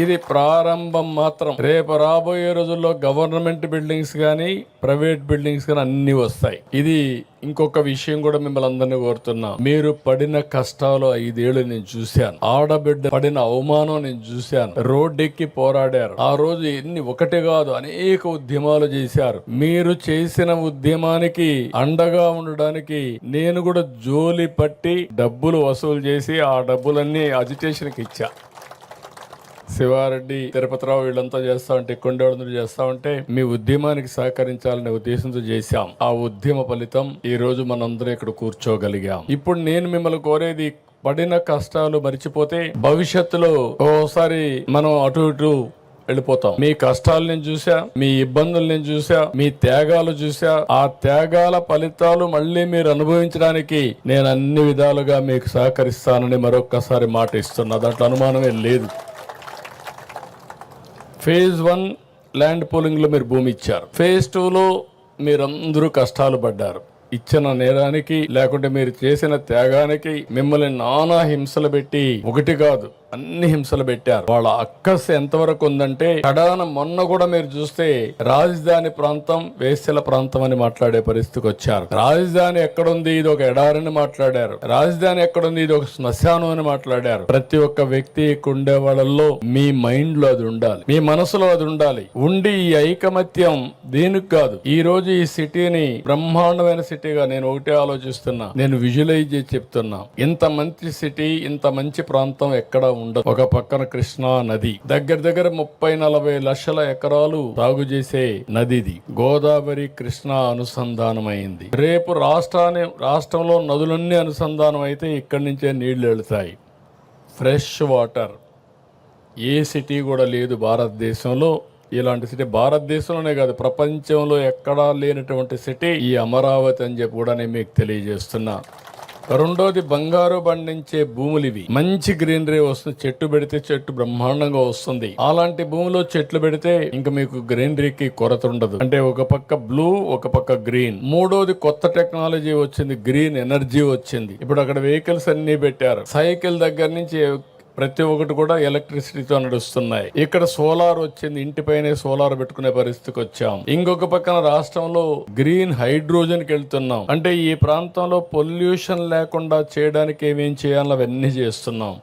ఇది ప్రారంభం మాత్రం. రేపు రాబోయే రోజుల్లో గవర్నమెంట్ బిల్డింగ్స్ గానీ ప్రైవేట్ బిల్డింగ్స్ గానీ అన్ని వస్తాయి. ఇది ఇంకొక విషయం కూడా మిమ్మల్ని అందరినీ కోరుతున్నా, మీరు పడిన కష్టాలు 5 ఏళ్ళు నేను చూశాను. ఆడబిడ్డ పడిన అవమానం నేను చూశాను. రోడ్డెక్కి పోరాడారు. ఆ రోజు ఒకటి కాదు అనేక ఉద్యమాలు చేశారు. మీరు చేసిన ఉద్యమానికి అండగా ఉండడానికి నేను కూడా జోలి పట్టి డబ్బులు వసూలు చేసి ఆ డబ్బులన్నీ అజిటేషన్కి ఇచ్చా. శివారెడ్డి, తిరుపతిరావు వీళ్ళంతా చేస్తా ఉంటే, కొండేళ్ళందరూ చేస్తా ఉంటే మీ ఉద్యమానికి సహకరించాలనే ఉద్దేశంతో చేశాం. ఆ ఉద్యమ ఫలితం ఈ రోజు మనందరం ఇక్కడ కూర్చోగలిగాం. ఇప్పుడు నేను మిమ్మల్ని కోరేది, పడిన కష్టాలు మర్చిపోతే భవిష్యత్తులో ఓసారి మనం అటు ఇటు వెళ్ళిపోతాం. మీ కష్టాలు నేను చూసా, మీ ఇబ్బందులు నేను చూసా, మీ త్యాగాలు చూసా. ఆ త్యాగాల ఫలితాలు మళ్ళీ మీరు అనుభవించడానికి నేను అన్ని విధాలుగా మీకు సహకరిస్తానని మరొక్కసారి మాట ఇస్తున్నా. దాంట్లో అనుమానమే లేదు. ఫేజ్ 1 ల్యాండ్ పూలింగ్ లో మీరు భూమి ఇచ్చారు. ఫేజ్ 2లో మీరందరూ కష్టాలు పడ్డారు. ఇచ్చిన నేరానికి లేకుంటే మీరు చేసిన త్యాగానికి మిమ్మల్ని నానా హింసలు పెట్టి, ఒకటి కాదు అన్ని హింసలు పెట్టారు. వాళ్ళ అక్కస్ ఎంతవరకు ఉందంటే, కడాన మొన్న కూడా మీరు చూస్తే రాజధాని ప్రాంతం వేశ్యల ప్రాంతం అని మాట్లాడే పరిస్థితికి వచ్చారు. రాజధాని ఎక్కడుంది, ఇది ఒక ఎడారని మాట్లాడారు. రాజధాని ఎక్కడుంది, ఇది ఒక శ్మశానం అని మాట్లాడారు. ప్రతి ఒక్క వ్యక్తి ఉండే వాళ్ళల్లో మీ మైండ్ లో అది ఉండాలి, మీ మనసులో అది ఉండాలి. ఉండి ఈ ఐకమత్యం దీనికి కాదు. ఈ రోజు ఈ సిటీని బ్రహ్మాండమైన సిటీగా నేను ఒకటే ఆలోచిస్తున్నా, నేను విజువలైజ్ చేసి చెప్తున్నా. ఇంత మంచి సిటీ, ఇంత మంచి ప్రాంతం ఎక్కడ ఉండదు. ఒక పక్కన కృష్ణా నది, దగ్గర 30-40 లక్షల ఎకరాలు సాగు చేసే నదిది. గోదావరి కృష్ణా అనుసంధానమైంది. రేపు రాష్ట్రంలో నదులన్నీ అనుసంధానం అయితే ఇక్కడి నుంచే నీళ్లు వెళతాయి. ఫ్రెష్ వాటర్ ఏ సిటీ కూడా లేదు భారతదేశంలో. ఇలాంటి సిటీ భారతదేశంలోనే కాదు, ప్రపంచంలో ఎక్కడా లేనటువంటి సిటీ ఈ అమరావతి అని చెప్పి కూడా నేను మీకు తెలియజేస్తున్నా. రెండోది, బంగారు పండించే భూములు ఇవి. మంచి గ్రీనరీ వస్తుంది. చెట్టు పెడితే చెట్టు బ్రహ్మాండంగా వస్తుంది. అలాంటి భూమిలో చెట్లు పెడితే ఇంకా మీకు గ్రీనరీకి కొరత ఉండదు. అంటే ఒక పక్క బ్లూ, ఒక పక్క గ్రీన్. మూడోది, కొత్త టెక్నాలజీ వచ్చింది, గ్రీన్ ఎనర్జీ వచ్చింది. ఇప్పుడు అక్కడ వెహికల్స్ అన్ని పెట్టారు. సైకిల్ దగ్గర నుంచి ప్రతి ఒక్కటి కూడా ఎలక్ట్రిసిటీతో నడుస్తున్నాయి. ఇక్కడ సోలార్ వచ్చింది, ఇంటిపైనే సోలార్ పెట్టుకునే పరిస్థితికి వచ్చాం. ఇంకొక పక్కన రాష్ట్రంలో గ్రీన్ హైడ్రోజన్ కి వెళ్తున్నాం. అంటే ఈ ప్రాంతంలో పొల్యూషన్ లేకుండా చేయడానికి ఏమేం చేయాలో అవన్నీ చేస్తున్నాం.